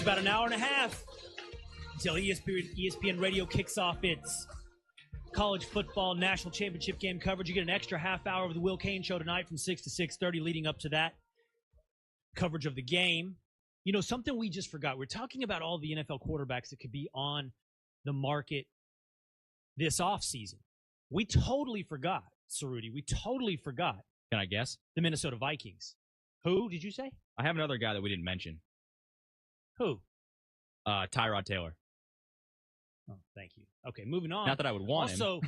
about an hour and a half until ESPN Radio kicks off its college football national championship game coverage. You get an extra half hour of the Will Cain Show tonight from 6 to 6:30 leading up to that coverage of the game. You know, something we just forgot. We're talking about all the NFL quarterbacks that could be on the market this offseason. We totally forgot, Cerruti. We totally forgot. Can I guess? The Minnesota Vikings. Who did you say? I have another guy that we didn't mention. Who? Tyrod Taylor. Oh, thank you. Okay, moving on. Not that I would want him. Also,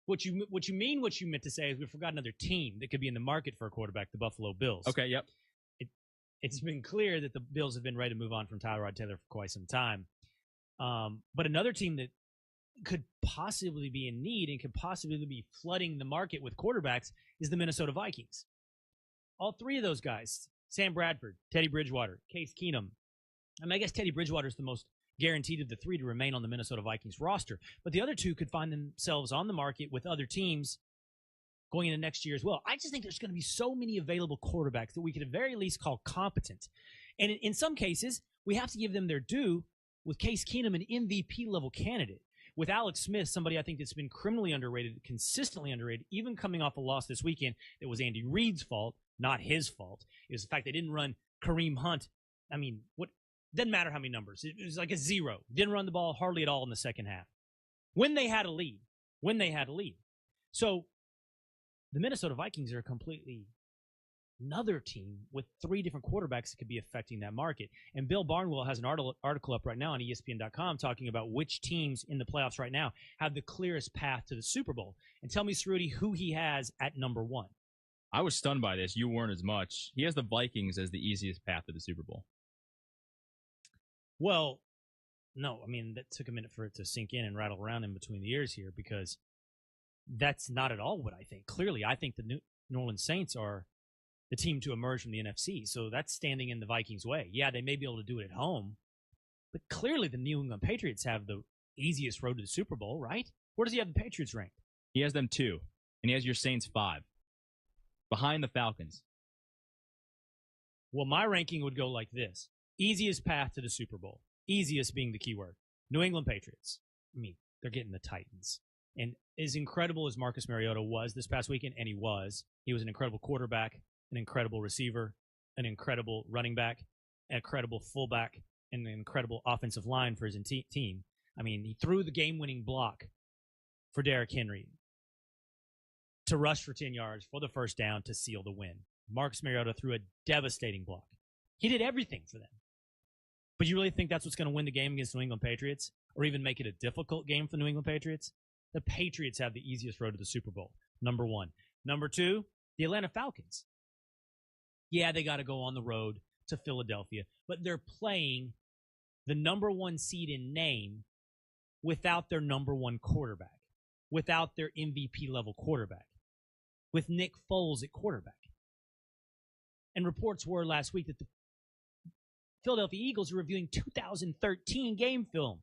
what you meant to say is we forgot another team that could be in the market for a quarterback, the Buffalo Bills. Okay, yep. It's been clear that the Bills have been ready to move on from Tyrod Taylor for quite some time. But another team that could possibly be in need and could possibly be flooding the market with quarterbacks is the Minnesota Vikings. All three of those guys, Sam Bradford, Teddy Bridgewater, Case Keenum. I mean, I guess Teddy Bridgewater is the most guaranteed of the three to remain on the Minnesota Vikings roster. But the other two could find themselves on the market with other teams going into next year as well. I just think there's going to be so many available quarterbacks that we could at very least call competent. And in some cases, we have to give them their due with Case Keenum, an MVP-level candidate. With Alex Smith, somebody I think that's been criminally underrated, consistently underrated, even coming off a loss this weekend that was Andy Reid's fault, not his fault. It was the fact they didn't run Kareem Hunt. I mean, what? Doesn't matter how many numbers. It was like a zero. Didn't run the ball hardly at all in the second half. When they had a lead. So the Minnesota Vikings are completely another team with three different quarterbacks that could be affecting that market. And Bill Barnwell has an article up right now on ESPN.com talking about which teams in the playoffs right now have the clearest path to the Super Bowl. And tell me, Cerruti, who he has at number one. I was stunned by this. You weren't as much. He has the Vikings as the easiest path to the Super Bowl. Well, no, I mean, that took a minute for it to sink in and rattle around in between the ears here because that's not at all what I think. Clearly, I think the New Orleans Saints are the team to emerge from the NFC, so that's standing in the Vikings' way. Yeah, they may be able to do it at home, but clearly the New England Patriots have the easiest road to the Super Bowl, right? Where does he have the Patriots ranked? He has them 2, and he has your Saints 5, behind the Falcons. Well, my ranking would go like this. Easiest path to the Super Bowl. Easiest being the key word. New England Patriots. I mean, they're getting the Titans. And as incredible as Marcus Mariota was this past weekend, and he was an incredible quarterback, an incredible receiver, an incredible running back, an incredible fullback, and an incredible offensive line for his team. I mean, he threw the game-winning block for Derrick Henry to rush for 10 yards for the first down to seal the win. Marcus Mariota threw a devastating block. He did everything for them. But you really think that's what's going to win the game against New England Patriots or even make it a difficult game for the New England Patriots? The Patriots have the easiest road to the Super Bowl, number one. Number two, the Atlanta Falcons. Yeah, they got to go on the road to Philadelphia, but they're playing the number one seed in name without their number one quarterback, without their MVP-level quarterback, with Nick Foles at quarterback. And reports were last week that the Philadelphia Eagles are reviewing 2013 game film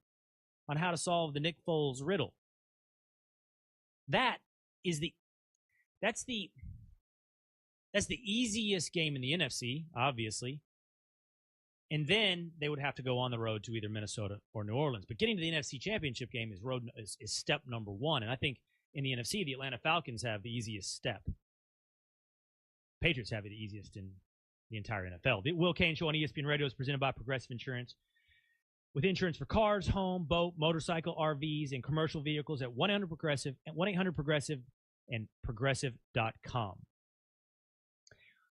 on how to solve the Nick Foles riddle. That's the easiest game in the NFC, obviously. And then they would have to go on the road to either Minnesota or New Orleans. But getting to the NFC Championship game is step number one. And I think in the NFC, the Atlanta Falcons have the easiest step. Patriots have it the easiest in the entire NFL. The Will Cain Show on ESPN Radio is presented by Progressive Insurance. With insurance for cars, home, boat, motorcycle, RVs, and commercial vehicles at 1-800-PROGRESSIVE, at 1-800-PROGRESSIVE, and Progressive.com.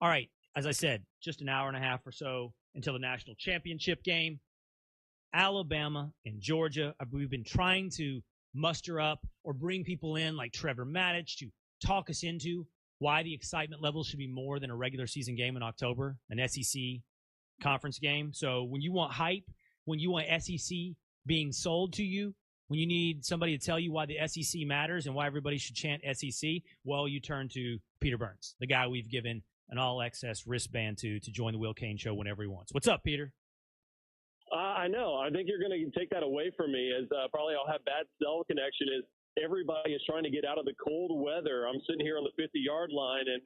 All right, as I said, just an hour and a half or so until the national championship game. Alabama and Georgia, we've been trying to muster up or bring people in like Trevor Maddich to talk us into why the excitement level should be more than a regular season game in October, an SEC conference game. So when you want hype, when you want SEC being sold to you, when you need somebody to tell you why the SEC matters and why everybody should chant SEC, well, you turn to Peter Burns, the guy we've given an all-access wristband to join the Will Cain Show whenever he wants. What's up, Peter? I know. I think you're going to take that away from me, as probably I'll have bad cell connection. Is everybody is trying to get out of the cold weather. I'm sitting here on the 50-yard line, and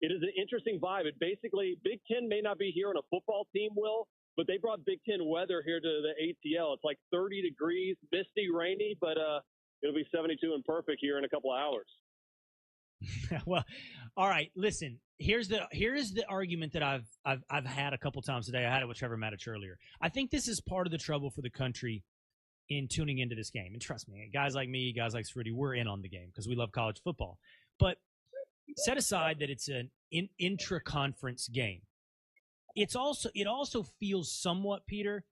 it is an interesting vibe. It basically, Big Ten may not be here on a football team, Will, but they brought Big Ten weather here to the ATL. It's like 30 degrees, misty, rainy, but it'll be 72 and perfect here in a couple of hours. Well, all right. Listen, here is the argument that I've had a couple times today. I had it with Trevor Maddich earlier. I think this is part of the trouble for the country in tuning into this game. And trust me, guys like me, guys like Rudy, we're in on the game because we love college football. But set aside that it's an intra-conference game. It also feels somewhat, Peter.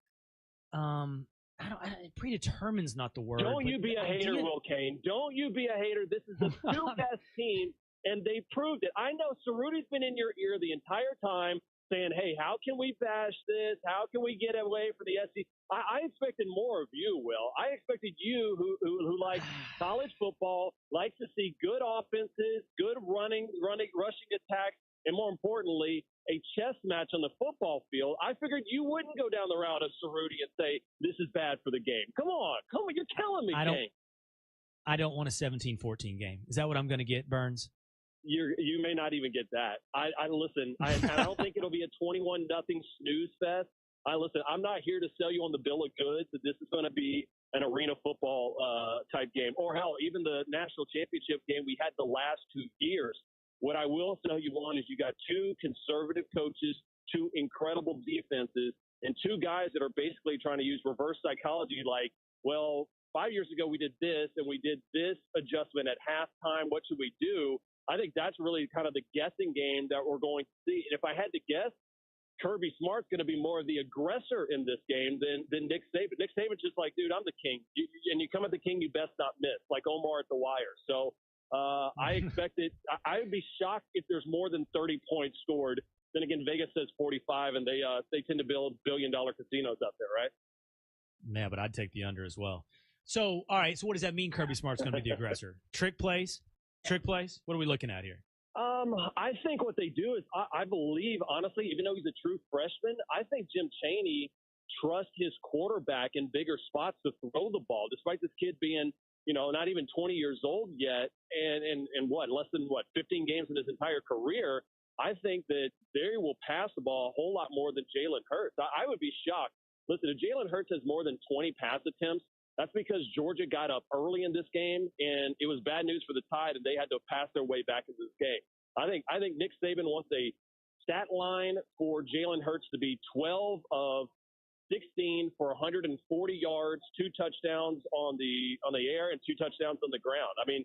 Predetermine's not the word. Don't you be a hater, Will Cain. Don't you be a hater. This is the two best teams, and they proved it. I know Cerruti's been in your ear the entire time saying, hey, how can we bash this? How can we get away from the SEC? I expected more of you, Will. I expected you, who likes college football, likes to see good offenses, good rushing attacks, and more importantly, a chess match on the football field. I figured you wouldn't go down the route of Cerruti and say, this is bad for the game. Come on. You're telling me, Cain. I don't want a 17-14 game. Is that what I'm going to get, Burns? You may not even get that. I listen. I don't think it'll be a 21-0 snooze fest. I'm not here to sell you on the bill of goods that this is going to be an arena football type game, or hell, even the national championship game we had the last 2 years. What I will sell you on is you got two conservative coaches, two incredible defenses, and two guys that are basically trying to use reverse psychology. Like, well, 5 years ago we did this and we did this adjustment at halftime. What should we do? I think that's really kind of the guessing game that we're going to see. And if I had to guess, Kirby Smart's going to be more of the aggressor in this game than Nick Saban. Nick Saban's just like, dude, I'm the king. And you come at the king, you best not miss, like Omar at the wire. So I expected – I would be shocked if there's more than 30 points scored. Then again, Vegas says 45, and they tend to build billion-dollar casinos out there, right? Yeah, but I'd take the under as well. So, all right, so what does that mean Kirby Smart's going to be the aggressor? Trick plays? What are we looking at here? I think what they do is I believe, honestly, even though he's a true freshman, I think Jim Chaney trusts his quarterback in bigger spots to throw the ball, despite this kid being, not even 20 years old yet and less than 15 games in his entire career. I think that they will pass the ball a whole lot more than Jalen Hurts. I would be shocked. Listen, if Jalen Hurts has more than 20 pass attempts, that's because Georgia got up early in this game, and it was bad news for the Tide, and they had to pass their way back into this game. I think Nick Saban wants a stat line for Jalen Hurts to be 12 of 16 for 140 yards, 2 touchdowns on the air, and 2 touchdowns on the ground. I mean,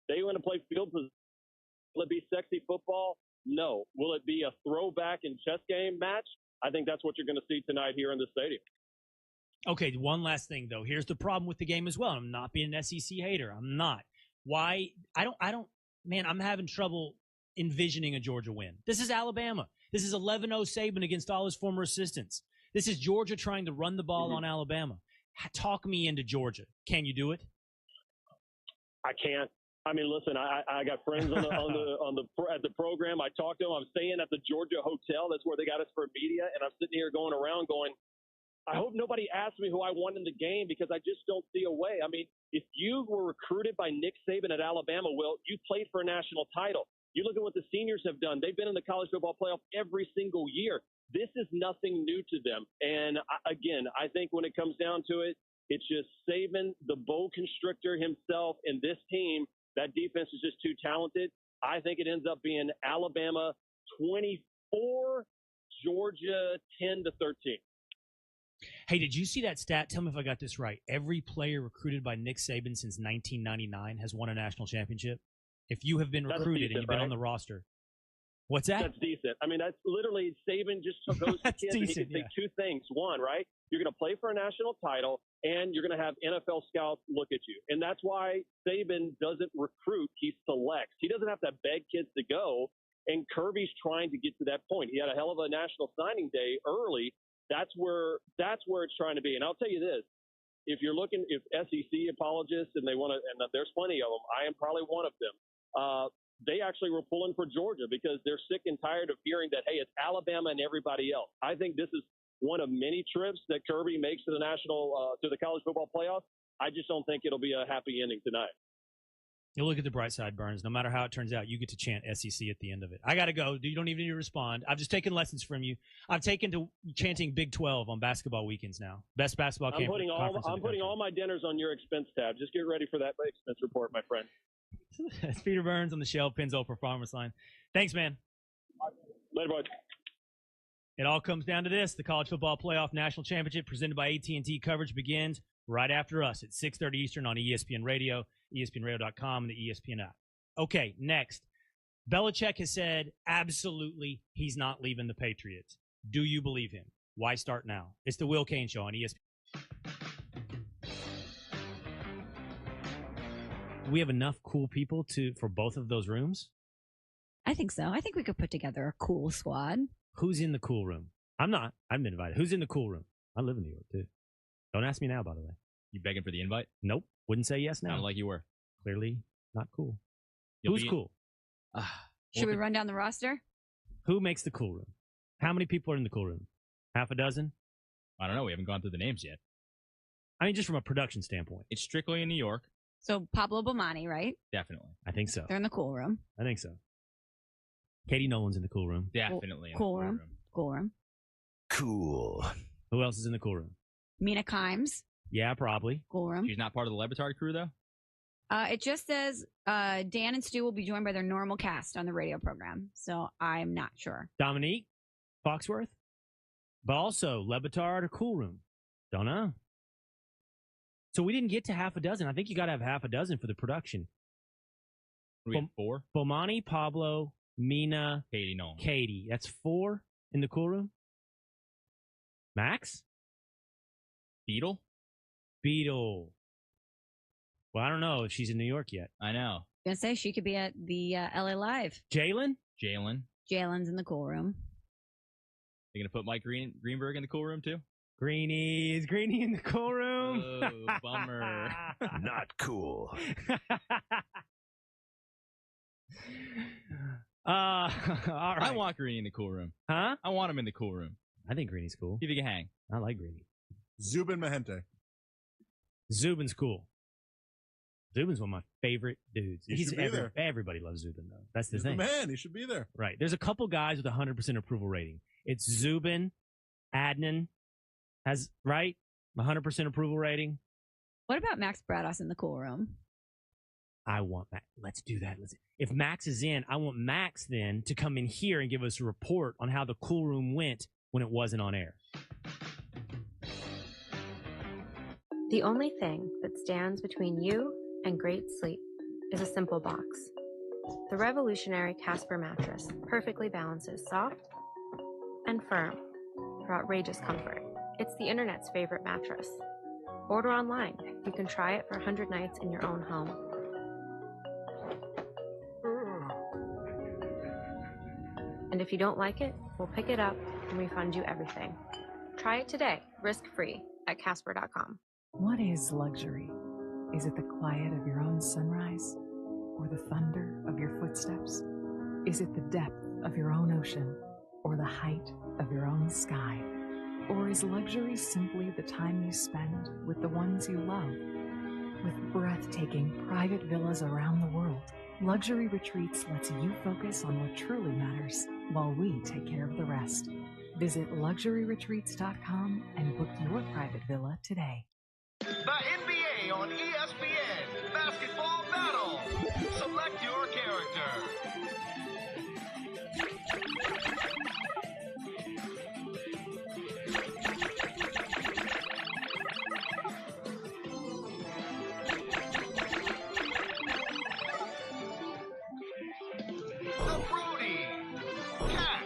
they want to play field position. Will it be sexy football? No. Will it be a throwback and chess game match? I think that's what you're going to see tonight here in the stadium. Okay, one last thing, though. Here's the problem with the game as well. I'm not being an SEC hater. I'm not. Why? I'm having trouble envisioning a Georgia win. This is Alabama. This is 11-0 Saban against all his former assistants. This is Georgia trying to run the ball on Alabama. Talk me into Georgia. Can you do it? I can't. I mean, listen, I got friends at the program. I talked to them. I'm staying at the Georgia hotel. That's where they got us for media. And I'm sitting here going around going, I hope nobody asks me who I won in the game because I just don't see a way. I mean, if you were recruited by Nick Saban at Alabama, Will, you played for a national title. You look at what the seniors have done. They've been in the college football playoff every single year. This is nothing new to them. And again, I think when it comes down to it, it's just Saban, the bow constrictor himself, and this team. That defense is just too talented. I think it ends up being Alabama 24, Georgia 10-13. Hey, did you see that stat? Tell me if I got this right. Every player recruited by Nick Saban since 1999 has won a national championship. If you have been recruited and you've been on the roster. What's that? That's decent. I mean, that's literally Saban just goes to kids and he can say two things. One, right? You're going to play for a national title and you're going to have NFL scouts look at you. And that's why Saban doesn't recruit. He selects. He doesn't have to beg kids to go. And Kirby's trying to get to that point. He had a hell of a national signing day early. That's where it's trying to be. And I'll tell you this. If SEC apologists and they want to, and there's plenty of them, I am probably one of them. They actually were pulling for Georgia because they're sick and tired of hearing that, hey, it's Alabama and everybody else. I think this is one of many trips that Kirby makes to the college football playoff. I just don't think it'll be a happy ending tonight. You'll look at the bright side, Burns. No matter how it turns out, you get to chant SEC at the end of it. I got to go. You don't even need to respond. I've just taken lessons from you. I've taken to chanting Big 12 on basketball weekends now. Best basketball I'm camp. putting all my dinners on your expense tab. Just get ready for that expense report, my friend. It's Peter Burns on the Shell Pennzoil Performance Line. Thanks, man. Later, boys. It all comes down to this. The College Football Playoff National Championship presented by AT&T coverage begins right after us at 6:30 Eastern on ESPN Radio, ESPNradio.com, and the ESPN app. Okay, next. Belichick has said absolutely he's not leaving the Patriots. Do you believe him? Why start now? It's the Will Cain Show on ESPN. Do we have enough cool people for both of those rooms? I think so. I think we could put together a cool squad. Who's in the cool room? I'm not. I've been invited. Who's in the cool room? I live in New York, too. Don't ask me now, by the way. You begging for the invite? Nope. Wouldn't say yes now. Sounded like you were. Clearly not cool. You'll Who's cool? Should we run down the roster? Who makes the cool room? How many people are in the cool room? Half a dozen? I don't know. We haven't gone through the names yet. I mean, just from a production standpoint. It's strictly in New York. So Pablo Bomani, right? Definitely. I think so. They're in the cool room. I think so. Katie Nolan's in the cool room. Definitely. Cool room. Cool room. Cool. Who else is in the cool room? Mina Kimes. Yeah, probably. Cool room. She's not part of the Levitard crew, though? It just says Dan and Stu will be joined by their normal cast on the radio program. So I'm not sure. Dominique Foxworth? But also Levitard or cool room? Don't know. So we didn't get to half a dozen. I think you got to have half a dozen for the production. We have 4? Bomani, Pablo, Mina, Katie Nolan. Katie. That's 4 in the cool room. Max? Beetle? Beetle. Well, I don't know if she's in New York yet. I know. I'm going to say she could be at the LA Live. Jalen? Jalen's in the cool room. You going to put Mike Greenberg in the cool room, too? Is Greenie in the cool room? Oh, bummer. Not cool. All right. I want Greenie in the cool room. Huh? I want him in the cool room. I think Greenie's cool. See if he can hang. I like Greenie. Zubin Mahente. Zubin's cool. Zubin's one of my favorite dudes. He should be there. Everybody loves Zubin, though. That's the He's thing. the man. He should be there. Right. There's a couple guys with 100% approval rating. It's Zubin, Adnan has, right? 100% approval rating. What about Max Brados in the cool room? I want Max. Let's do that. If Max is in, I want Max then to come in here and give us a report on how the cool room went when it wasn't on air. The only thing that stands between you and great sleep is a simple box. The revolutionary Casper mattress perfectly balances soft and firm for outrageous comfort. It's the internet's favorite mattress. Order online. You can try it for 100 nights in your own home. And if you don't like it, we'll pick it up and refund you everything. Try it today, risk-free, at Casper.com. What is luxury? Is it the quiet of your own sunrise? Or the thunder of your footsteps? Is it the depth of your own ocean? Or the height of your own sky? Or is luxury simply the time you spend with the ones you love? With breathtaking private villas around the world, Luxury Retreats lets you focus on what truly matters while we take care of the rest. Visit luxuryretreats.com and book your private villa today. The NBA on ESPN. Basketball battle. Select your character. The Brody. Cat.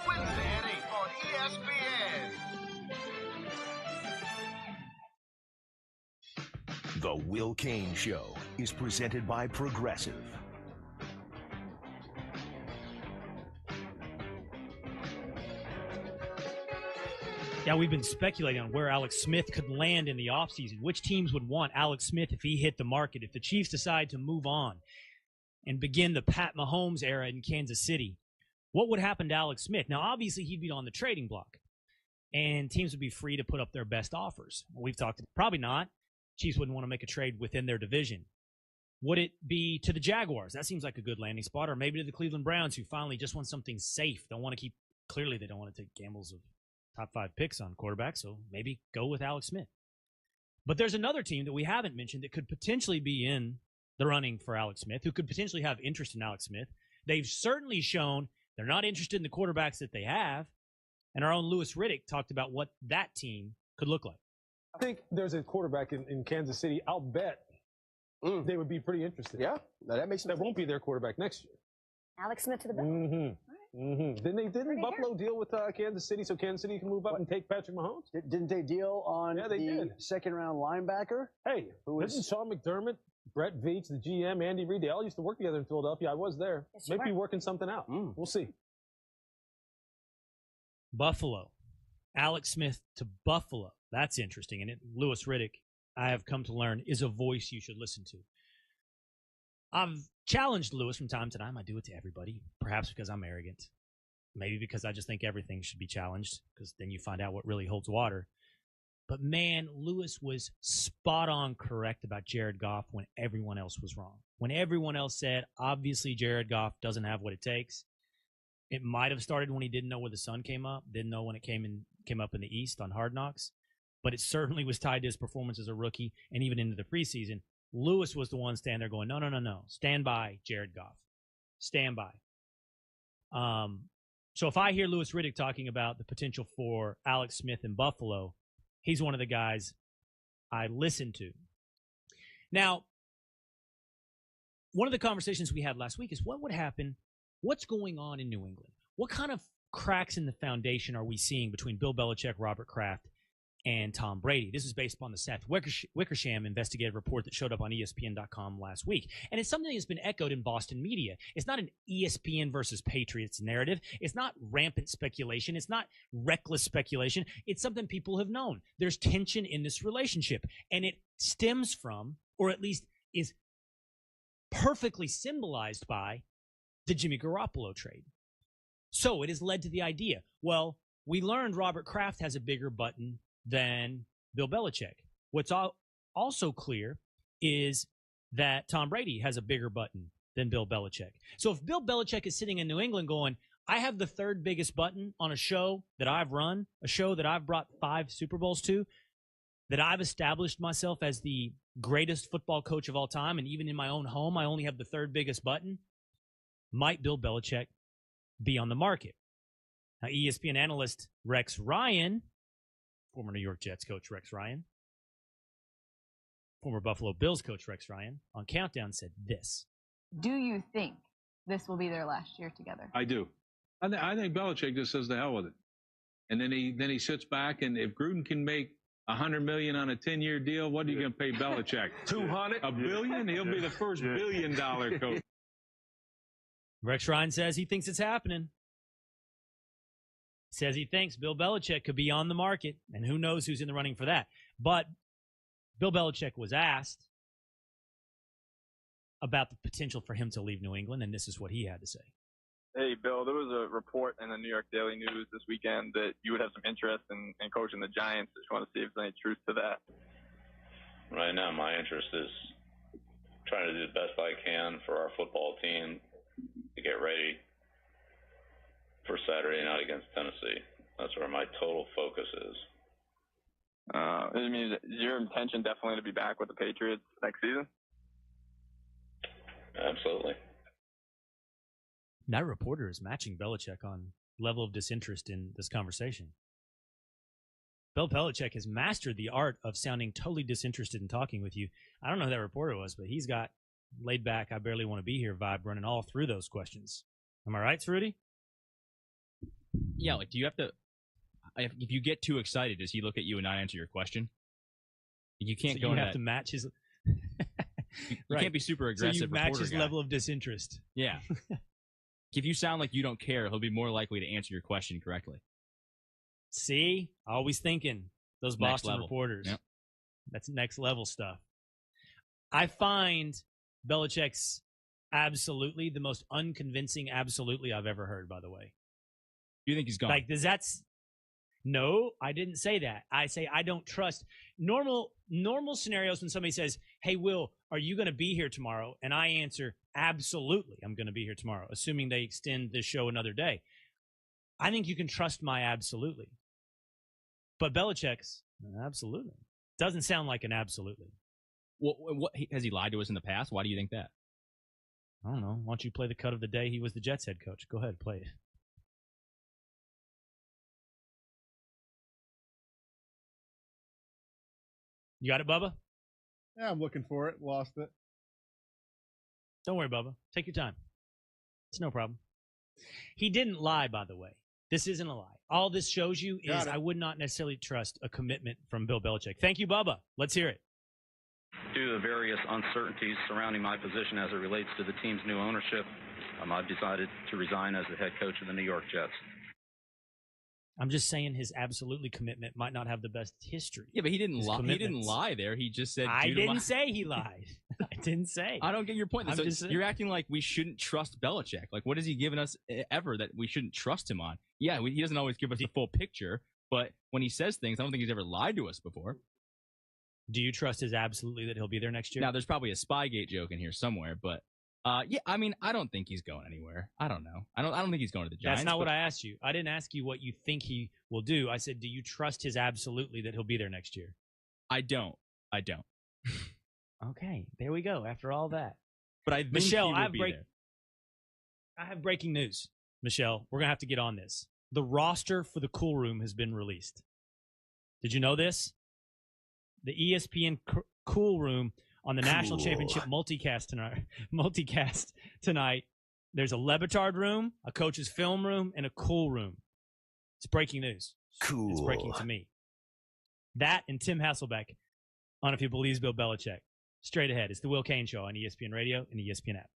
Wednesday at 8 on ESPN. The Will Cain Show is presented by Progressive. Yeah, we've been speculating on where Alex Smith could land in the offseason. Which teams would want Alex Smith if he hit the market, if the Chiefs decide to move on and begin the Pat Mahomes era in Kansas City? What would happen to Alex Smith? Now, obviously, he'd be on the trading block, and teams would be free to put up their best offers. We've talked, probably not. Chiefs wouldn't want to make a trade within their division. Would it be to the Jaguars? That seems like a good landing spot. Or maybe to the Cleveland Browns, who finally just want something safe. They don't want to take gambles of top 5 picks on quarterback, so maybe go with Alex Smith. But there's another team that we haven't mentioned that could potentially be in the running for Alex Smith, who could potentially have interest in Alex Smith. They've certainly shown they're not interested in the quarterbacks that they have. And our own Louis Riddick talked about what that team could look like. I think there's a quarterback in Kansas City. I'll bet they would be pretty interested. Yeah, now that makes sense. That won't be their quarterback next year. Alex Smith to the Bills. Didn't Buffalo deal with Kansas City so Kansas City can move up and take Patrick Mahomes? Didn't they deal on the second-round linebacker? Hey, isn't Sean McDermott, Brett Veach, the GM, Andy Reid, they all used to work together in Philadelphia. I was there. Yes, Maybe working something out. We'll see. Buffalo. Alex Smith to Buffalo. That's interesting. And Louis Riddick, I have come to learn, is a voice you should listen to. I've challenged Louis from time to time. I do it to everybody, perhaps because I'm arrogant. Maybe because I just think everything should be challenged, because then you find out what really holds water. But, man, Louis was spot on correct about Jared Goff when everyone else was wrong. When everyone else said, obviously, Jared Goff doesn't have what it takes. It might have started when he didn't know where the sun came up, didn't know when it came up in the East on Hard Knocks. But it certainly was tied to his performance as a rookie and even into the preseason. Louis was the one standing there going, no. Stand by, Jared Goff. Stand by. So if I hear Louis Riddick talking about the potential for Alex Smith in Buffalo, he's one of the guys I listen to. Now, one of the conversations we had last week is what would happen, what's going on in New England? What kind of cracks in the foundation are we seeing between Bill Belichick, Robert Kraft, and Tom Brady? This is based upon the Seth Wickersham investigative report that showed up on ESPN.com last week. And it's something that's been echoed in Boston media. It's not an ESPN versus Patriots narrative. It's not rampant speculation. It's not reckless speculation. It's something people have known. There's tension in this relationship. And it stems from, or at least is perfectly symbolized by, the Jimmy Garoppolo trade. So it has led to the idea, well, we learned Robert Kraft has a bigger button than Bill Belichick. What's also clear is that Tom Brady has a bigger button than Bill Belichick. So if Bill Belichick is sitting in New England going, I have the third biggest button on a show that I've run, a show that I've brought 5 Super Bowls to, that I've established myself as the greatest football coach of all time, and even in my own home, I only have the third biggest button, might Bill Belichick be on the market? Now, ESPN analyst Rex Ryan, former New York Jets coach Rex Ryan, former Buffalo Bills coach Rex Ryan, on Countdown said this. Do you think this will be their last year together? I do. I think Belichick just says the hell with it. And then he sits back, and if Gruden can make $100 million on a 10-year deal, what are you going to pay Belichick? 200? $1 billion? He'll be the first billion-dollar coach. Rex Ryan says he thinks it's happening. Says he thinks Bill Belichick could be on the market, and who knows who's in the running for that. But Bill Belichick was asked about the potential for him to leave New England, and this is what he had to say. Hey, Bill, there was a report in the New York Daily News this weekend that you would have some interest in coaching the Giants. Just want to see if there's any truth to that. Right now, my interest is trying to do the best I can for our football team to get ready for Saturday night against Tennessee. That's where my total focus is. I mean, is your intention definitely to be back with the Patriots next season? Absolutely. That reporter is matching Belichick on level of disinterest in this conversation. Bill Belichick has mastered the art of sounding totally disinterested in talking with you. I don't know who that reporter was, but he's got laid back, I barely want to be here vibe running all through those questions. Am I right, Rudy? Yeah, like, do you have to, if you get too excited, does he look at you and not answer your question? You can't so go you have that, to match his... you right. can't be super aggressive. So you match his guy. level of disinterest. Yeah. If you sound like you don't care, he'll be more likely to answer your question correctly. See? Always thinking. Those Next Boston level. reporters. Yep. That's next level stuff. I find Belichick's absolutely the most unconvincing absolutely I've ever heard, by the way. You think he's gone? Like, does that's... No, I didn't say that. I say I don't trust normal scenarios when somebody says, "Hey, Will, are you going to be here tomorrow?" And I answer, "Absolutely, I'm going to be here tomorrow," assuming they extend the show another day. I think you can trust my absolutely. But Belichick's absolutely doesn't sound like an absolutely. What has he lied to us in the past? Why do you think that? I don't know. Why don't you play the cut of the day? He was the Jets head coach. Go ahead, play it. You got it, Bubba? Yeah, I'm looking for it. Lost it. Don't worry, Bubba. Take your time. It's no problem. He didn't lie, by the way. This isn't a lie. All this shows you is I would not necessarily trust a commitment from Bill Belichick. Thank you, Bubba. Let's hear it. Due to the various uncertainties surrounding my position as it relates to the team's new ownership, I've decided to resign as the head coach of the New York Jets. I'm just saying his absolutely commitment might not have the best history. Yeah, but he didn't lie. He didn't lie there. He just said, I didn't say he lied. I didn't say. I don't get your point. So you're acting like we shouldn't trust Belichick. Like, what has he given us ever that we shouldn't trust him on? Yeah, he doesn't always give us the full picture, but when he says things, I don't think he's ever lied to us before. Do you trust his absolutely that he'll be there next year? Now, there's probably a Spygate joke in here somewhere, but yeah, I mean, I don't think he's going anywhere. I don't know. I don't think he's going to the Giants. That's not what I asked you. I didn't ask you what you think he will do. I said, do you trust his absolutely that he'll be there next year? I don't. Okay, there we go. After all that, but I think Michelle, he will be there. I have breaking news. Michelle, we're gonna have to get on this. The roster for the Cool Room has been released. Did you know this? The ESPN Cool Room on the National Championship multicast tonight. There's a Lebitard room, a coach's film room, and a Cool Room. It's breaking news. Cool. It's breaking to me. That and Tim Hasselbeck on If He Believes Bill Belichick. Straight ahead. It's the Will Cain Show on ESPN Radio and the ESPN app.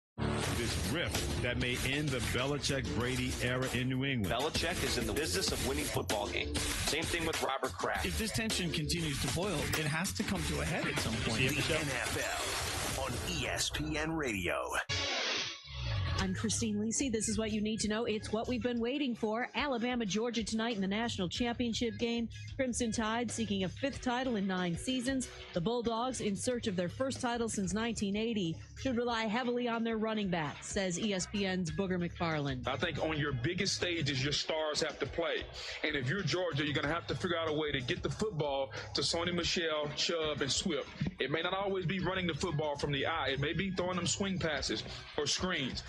This rift that may end the Belichick-Brady era in New England. Belichick is in the business of winning football games. Same thing with Robert Kraft. If this tension continues to boil, it has to come to a head at some point. The NFL on ESPN Radio. I'm Christine Lisi. This is what you need to know. It's what we've been waiting for. Alabama, Georgia tonight in the national championship game. Crimson Tide seeking a 5th title in 9 seasons. The Bulldogs, in search of their first title since 1980, should rely heavily on their running backs, says ESPN's Booger McFarland. I think on your biggest stages, your stars have to play. And if you're Georgia, you're going to have to figure out a way to get the football to Sony Michel, Chubb, and Swift. It may not always be running the football from the eye. It may be throwing them swing passes or screens.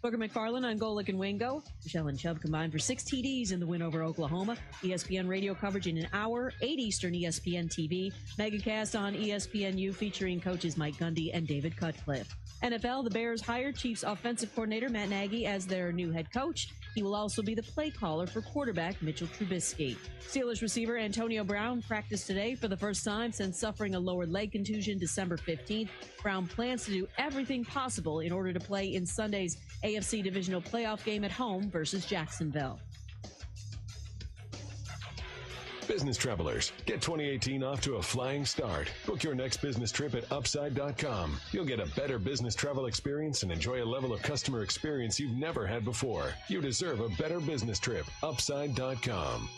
Booger McFarland on Golick and Wingo. Michelle and Chubb combined for 6 TDs in the win over Oklahoma. ESPN radio coverage in an hour, 8 Eastern ESPN TV. Megacast on ESPNU featuring coaches Mike Gundy and David Cutcliffe. NFL, the Bears hired Chiefs offensive coordinator Matt Nagy as their new head coach. He will also be the play caller for quarterback Mitchell Trubisky. Steelers receiver Antonio Brown practiced today for the first time since suffering a lower leg contusion December 15th. Brown plans to do everything possible in order to play in Sunday's AFC divisional playoff game at home versus Jacksonville. Business travelers, get 2018 off to a flying start. Book your next business trip at Upside.com. You'll get a better business travel experience and enjoy a level of customer experience you've never had before. You deserve a better business trip. Upside.com.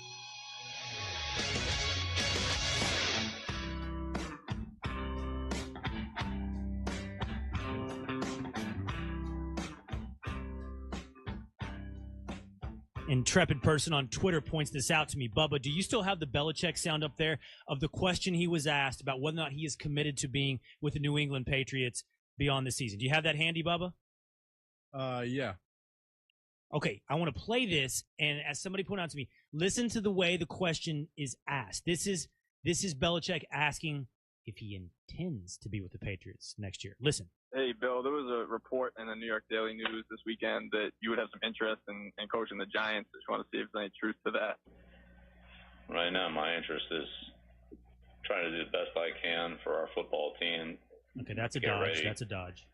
Intrepid person on Twitter points this out to me. Bubba, do you still have the Belichick sound up there of the question he was asked about whether or not he is committed to being with the New England Patriots beyond the season? Do you have that handy, Bubba? Yeah. Okay, I want to play this, and as somebody pointed out to me, listen to the way the question is asked. This is Belichick asking if he intends to be with the Patriots next year. Listen. Hey, Bill, there was a report in the New York Daily News this weekend that you would have some interest in coaching the Giants. I just want to see if there's any truth to that. Right now, my interest is trying to do the best I can for our football team. Okay, that's a dodge. That's a dodge.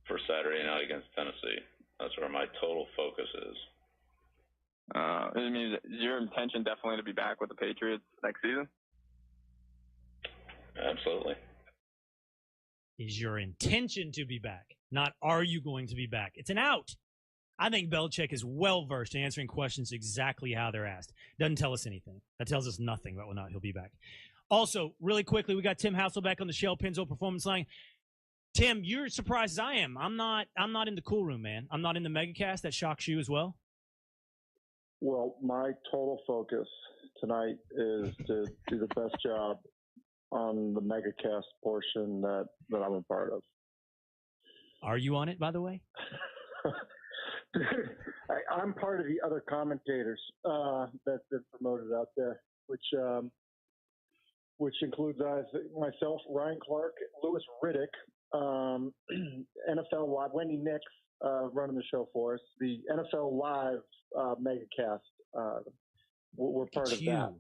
For Saturday night against Tennessee. That's where my total focus is. I mean, is your intention definitely to be back with the Patriots next season? Absolutely. Is your intention to be back, not are you going to be back? It's an out. I think Belichick is well-versed in answering questions exactly how they're asked. Doesn't tell us anything. That tells us nothing about whether or not he'll be back. Also, really quickly, we got Tim Hasselbeck on the Shell Pennzoil Performance Line. Tim, you're as surprised as I am. I'm not in the cool room, man. I'm not in the megacast. That shocks you as well? Well, my total focus tonight is to do the best job on the megacast portion that I'm a part of. Are you on it, by the way? I'm part of the other commentators that's been promoted out there, which includes myself, Ryan Clark, Louis Riddick, NFL Live, Wendy Nix running the show for us. The NFL Live megacast, we're part of that.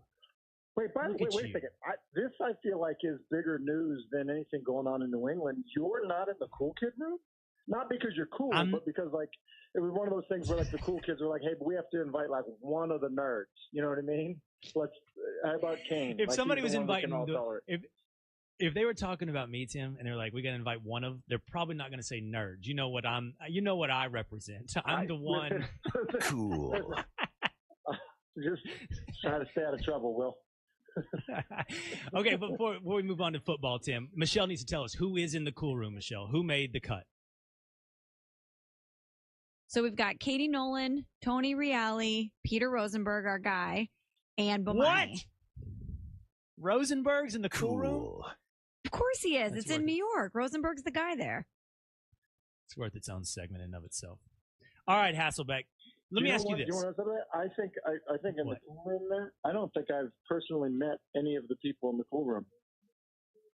Wait, wait a second. This I feel like is bigger news than anything going on in New England. You're not in the cool kid room? Not because you're cool, but because like it was one of those things where like the cool kids were like, "Hey, but we have to invite like one of the nerds." You know what I mean? How about Cain? If somebody was inviting, if they were talking about me, Tim, and they're like, "We got to invite one of," they're probably not going to say nerds. You know what I represent. I'm the one. Cool. Just trying to stay out of trouble, Will. Okay, but before we move on to football, Tim, Michelle needs to tell us who is in the cool room. Michelle, who made the cut? So we've got Katie Nolan, Tony Reale, Peter Rosenberg, our guy, and Bomani. What? Rosenberg's in the cool room? Of course he is. It's in New York. Rosenberg's the guy there. It's worth its own segment in and of itself. All right, Hasselbeck. Let me ask you this. You want to know I think in the cool room there, I don't think I've personally met any of the people in the cool room.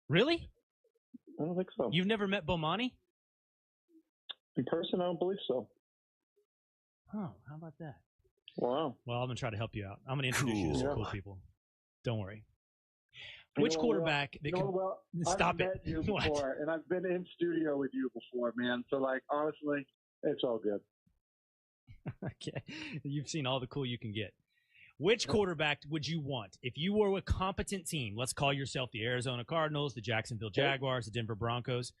Really? I don't think so. You've never met Bomani? In person, I don't believe so. Oh, how about that? Wow. Well, I'm going to try to help you out. I'm going to introduce you to some cool people. Don't worry. Which quarterback? Stop it. I've met you before, and I've been in studio with you before, man. So, like, honestly, it's all good. Okay. You've seen all the cool you can get. Which quarterback would you want if you were a competent team? Let's call yourself the Arizona Cardinals, the Jacksonville Jaguars, the Denver Broncos.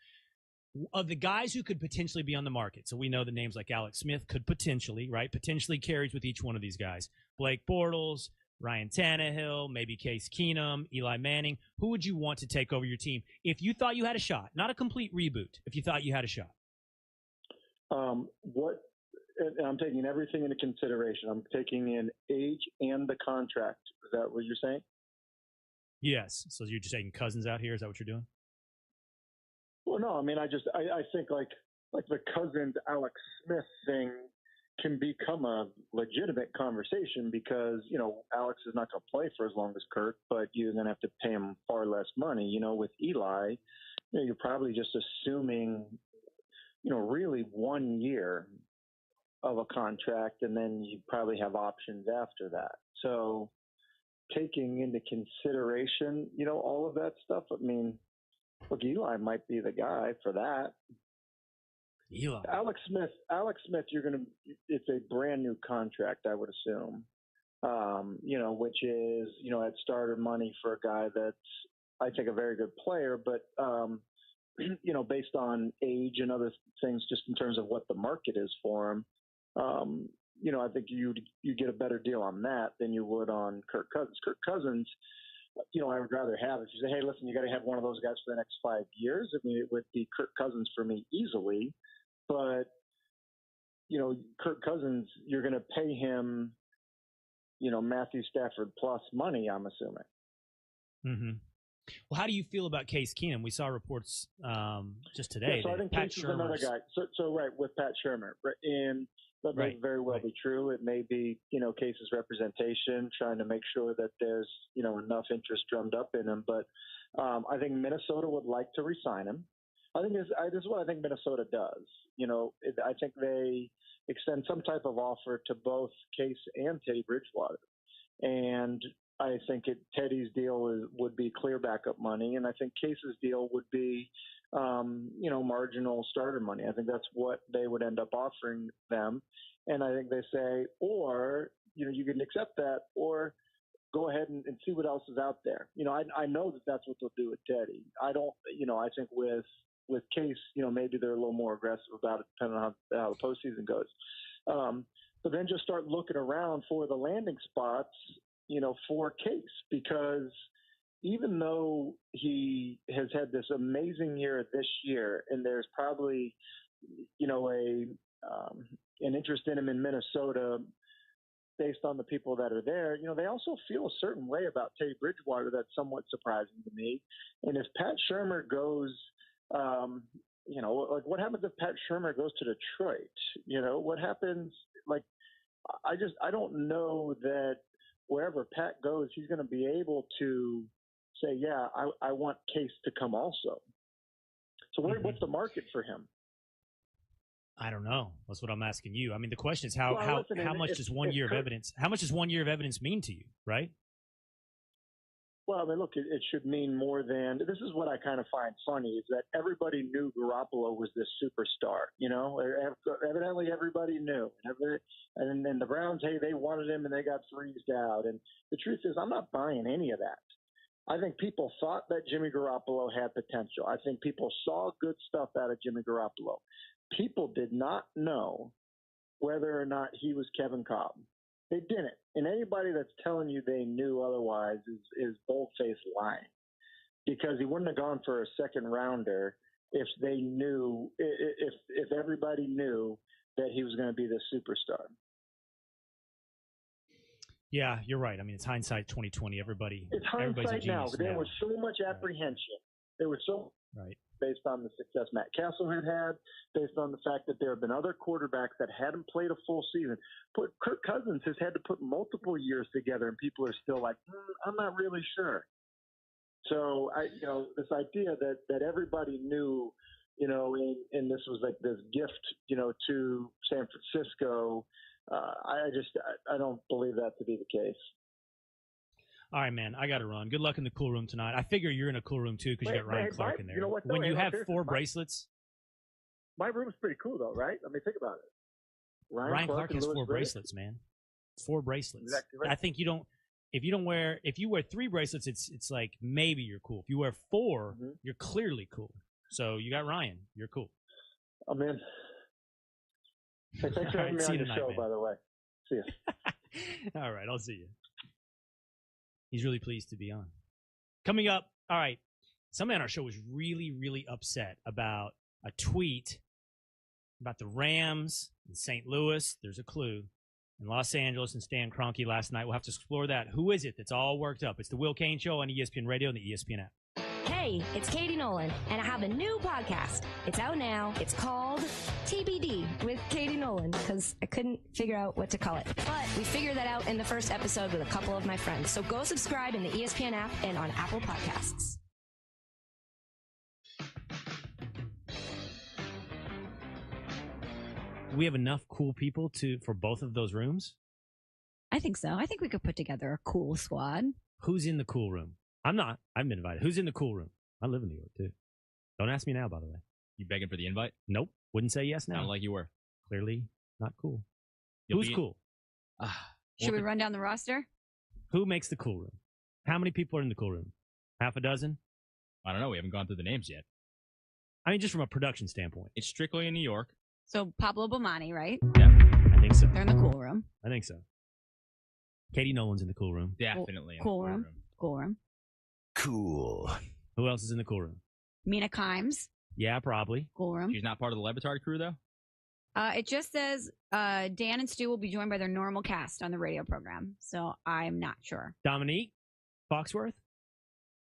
Of the guys who could potentially be on the market, so we know the names like Alex Smith could potentially carries with each one of these guys. Blake Bortles, Ryan Tannehill, maybe Case Keenum, Eli Manning. Who would you want to take over your team if you thought you had a shot? Not a complete reboot, if you thought you had a shot. And I'm taking everything into consideration. I'm taking in age and the contract. Is that what you're saying? Yes. So you're just taking Cousins out here? Is that what you're doing? Well, no. I mean, I think like the Cousins Alex Smith thing can become a legitimate conversation because, you know, Alex is not going to play for as long as Kirk, but you're going to have to pay him far less money. You know, with Eli, you know, you're probably just assuming, you know, really 1 year of a contract, and then you probably have options after that. So taking into consideration, you know, all of that stuff, I mean, look, Eli might be the guy for that. Eli. Alex Smith, it's a brand new contract, I would assume, you know, which is, you know, at starter money for a guy that's, I think, a very good player, but, you know, based on age and other things, just in terms of what the market is for him, you know, I think you get a better deal on that than you would on Kirk Cousins. Kirk Cousins, you know, I would rather have, if you say, hey, listen, you got to have one of those guys for the next 5 years. I mean, it would be Kirk Cousins for me easily. But, you know, Kirk Cousins, you're going to pay him, you know, Matthew Stafford plus money, I'm assuming. Mm-hmm. Well, how do you feel about Case Keenum? We saw reports just today. Yeah, so I think Case is another guy. So right, with Pat Shermer. And that may very well be true. It may be, you know, Case's representation, trying to make sure that there's, you know, enough interest drummed up in him. But I think Minnesota would like to re-sign him. I think this is what I think Minnesota does. You know, I think they extend some type of offer to both Case and Teddy Bridgewater. And I think Teddy's deal would be clear backup money, and I think Case's deal would be, you know, marginal starter money. I think that's what they would end up offering them. And I think they say, or, you know, you can accept that, or go ahead and see what else is out there. You know, I know that that's what they'll do with Teddy. I don't, you know, I think with Case, you know, maybe they're a little more aggressive about it depending on how the postseason goes. But then just start looking around for the landing spots, for Case, because even though he has had this amazing year this year, and there's probably, an interest in him in Minnesota based on the people that are there, they also feel a certain way about Teddy Bridgewater that's somewhat surprising to me. And if Pat Shurmur goes, what happens if Pat Shurmur goes to Detroit? What happens? I don't know that wherever Pat goes, he's going to be able to say, yeah, I want Case to come also. So what's the market for him? I don't know. That's what I'm asking you. I mean, the question is how much does 1 year of evidence? How much does 1 year of evidence mean to you, right? Well, I mean, look, it should mean more than. This is what I kind of find funny is that everybody knew Garoppolo was this superstar. Evidently everybody knew. And then the Browns, hey, they wanted him and they got freezed out. And the truth is, I'm not buying any of that. I think people thought that Jimmy Garoppolo had potential. I think people saw good stuff out of Jimmy Garoppolo. People did not know whether or not he was Kevin Cobb. They didn't. And anybody that's telling you they knew otherwise is bold-faced lying, because he wouldn't have gone for a second rounder if they knew, if everybody knew that he was going to be the superstar. Yeah, you're right. I mean, it's hindsight 2020. It's hindsight now. There was so much apprehension. There was so right based on the success Matt Castle had, based on the fact that there have been other quarterbacks that hadn't played a full season. Kirk Cousins has had to put multiple years together, and people are still like, I'm not really sure. So this idea that everybody knew, and this was like this gift, to San Francisco. I don't believe that to be the case. All right, man, I got to run. Good luck in the cool room tonight. I figure you're in a cool room, too, because you got Ryan Clark in there. You know what, though? When you have 4 bracelets. My room's pretty cool, though, right? I mean, think about it. Ryan Clark has 4 bracelets, man. 4 bracelets. Exactly right. I think if you wear 3 bracelets, it's like maybe you're cool. If you wear 4, you're clearly cool. So you got Ryan. You're cool. I'm in. Hey, thanks for having me on your show, by the way. See you. All right, I'll see you. He's really pleased to be on. Coming up, all right, somebody on our show was really, really upset about a tweet about the Rams in St. Louis. There's a clue. In Los Angeles and Stan Kroenke last night. We'll have to explore that. Who is it that's all worked up? It's the Will Cain Show on ESPN Radio and the ESPN app. Hey, it's Katie Nolan, and I have a new podcast. It's out now. It's called TBD with Katie Nolan, because I couldn't figure out what to call it. But we figured that out in the first episode with a couple of my friends. So go subscribe in the ESPN app and on Apple Podcasts. Do we have enough cool people for both of those rooms? I think so. I think we could put together a cool squad. Who's in the cool room? I'm not. I've been invited. Who's in the cool room? I live in New York, too. Don't ask me now, by the way. You begging for the invite? Nope. Wouldn't say yes now. Sounded like you were. Clearly not cool. Who's cool? Should we run down the roster? Who makes the cool room? How many people are in the cool room? Half a dozen? I don't know. We haven't gone through the names yet. I mean, just from a production standpoint. It's strictly in New York. So Pablo Bomani, right? Definitely. I think so. They're in the cool room. I think so. Katie Nolan's in the cool room. Definitely. Cool room. Cool room. Cool. Who else is in the cool room? Mina Kimes. Yeah, probably. Cool room. She's not part of the Levitard crew, though? It just says Dan and Stu will be joined by their normal cast on the radio program. So I'm not sure. Dominique Foxworth?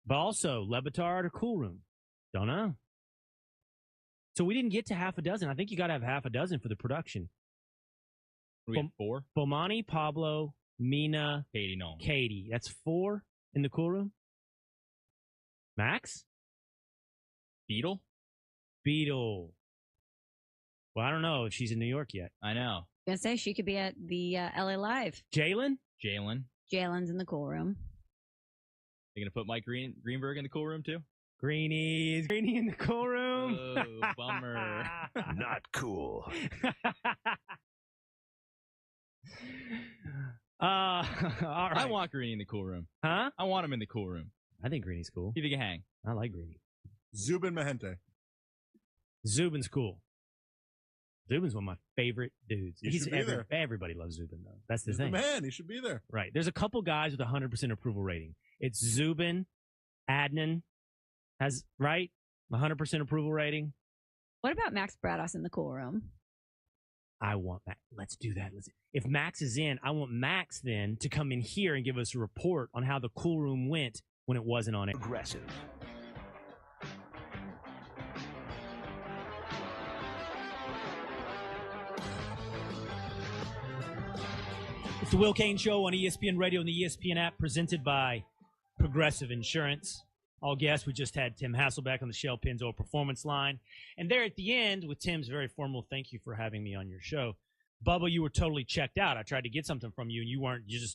But also Levitard or cool room? Don't know. So we didn't get to half a dozen. I think you got to have half a dozen for the production. We have 4? Bomani, Pablo, Mina, Katie Nolan. Katie. That's 4 in the cool room. Max? Beetle? Well, I don't know if she's in New York yet. I know. I was going to say she could be at the LA Live. Jalen? Jalen's in the cool room. You going to put Mike Greenberg in the cool room, too? Greenie in the cool room? Oh, bummer. Not cool. All right. I want Greenie in the cool room. Huh? I want him in the cool room. I think Greenie's cool. You think he can hang? I like Greenie. Zubin Mahente. Zubin's cool. Zubin's one of my favorite dudes. He should be there. Everybody loves Zubin, though. That's the He's thing. the man. He should be there. Right. There's a couple guys with 100% approval rating. It's Zubin, Adnan has, right? 100% approval rating. What about Max Brados in the cool room? I want Max. Let's do that. If Max is in, I want Max then to come in here and give us a report on how the cool room went when it wasn't on it. Aggressive. It's the Will Cain Show on ESPN Radio and the ESPN app, presented by Progressive Insurance. All guests, we just had Tim Hasselbeck on the Shell Pennzoil Performance Line. And there at the end, with Tim's very formal thank you for having me on your show, Bubba, you were totally checked out. I tried to get something from you, and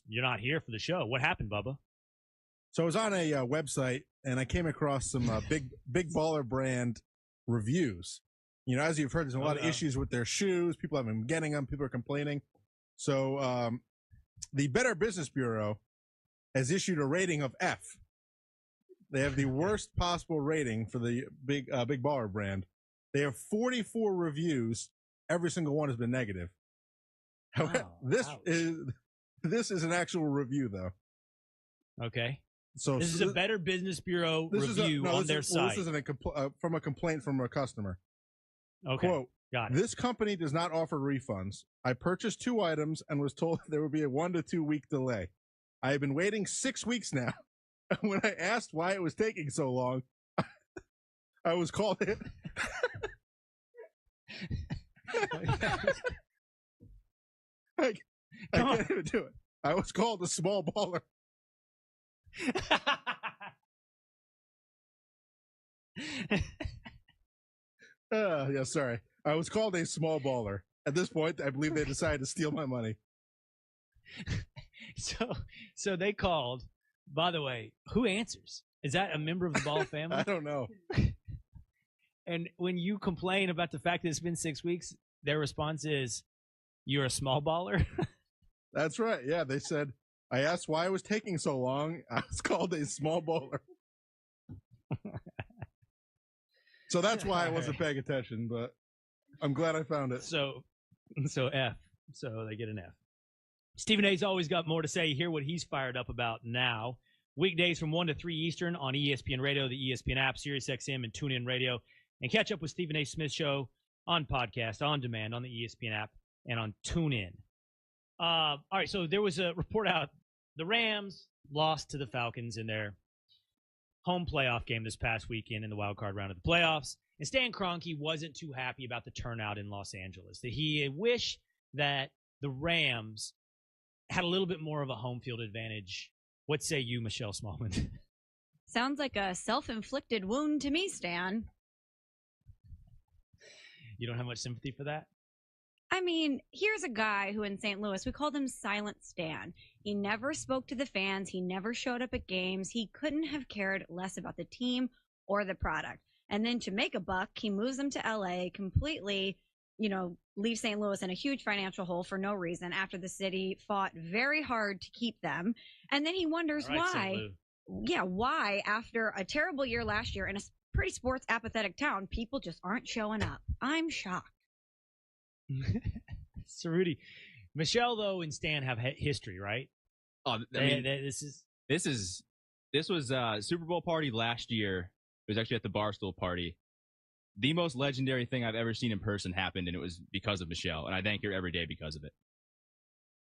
you're not here for the show. What happened, Bubba? So I was on a website, and I came across some big baller brand reviews. You know, as you've heard, there's a lot of issues with their shoes. People haven't been getting them. People are complaining. So the Better Business Bureau has issued a rating of F. They have the worst possible rating for the big baller brand. They have 44 reviews. Every single one has been negative. However, this is an actual review, though. Okay. So this is a Better Business Bureau review on their site. This is from a complaint from a customer. Okay. Quote, got it. This company does not offer refunds. I purchased 2 items and was told there would be a 1 to 2 week delay. I have been waiting 6 weeks now. When I asked why it was taking so long, I was called it. I can't even do it. I was called a small baller. Yeah, sorry. I was called a small baller. At this point, I believe they decided to steal my money. So they called. By the way, who answers? Is that a member of the Ball family? I don't know. And when you complain about the fact that it's been 6 weeks, their response is, "You're a small baller." That's right. Yeah, they said, I asked why it was taking so long. I was called a small baller. So that's why I wasn't paying attention, but I'm glad I found it. So F. So they get an F. Stephen A's always got more to say. Hear what he's fired up about now. Weekdays from 1 to 3 Eastern on ESPN Radio, the ESPN app, SiriusXM, and TuneIn Radio. And catch up with Stephen A. Smith Show on podcast, on demand, on the ESPN app, and on TuneIn. All right, so there was a report out. The Rams lost to the Falcons in their home playoff game this past weekend in the wild card round of the playoffs. And Stan Kroenke wasn't too happy about the turnout in Los Angeles. That he wished that the Rams had a little bit more of a home field advantage. What say you, Michelle Smallman? Sounds like a self-inflicted wound to me, Stan. You don't have much sympathy for that? I mean, here's a guy who in St. Louis, we called him Silent Stan. He never spoke to the fans. He never showed up at games. He couldn't have cared less about the team or the product. And then to make a buck, he moves them to L.A., completely, leave St. Louis in a huge financial hole for no reason after the city fought very hard to keep them. And then he wonders why after a terrible year last year in a pretty sports apathetic town, people just aren't showing up. I'm shocked. Cerruti. Michelle, though, and Stan have history, right? Oh, this was Super Bowl party last year. It was actually at the Barstool party. The most legendary thing I've ever seen in person happened, and it was because of Michelle, and I thank her every day because of it.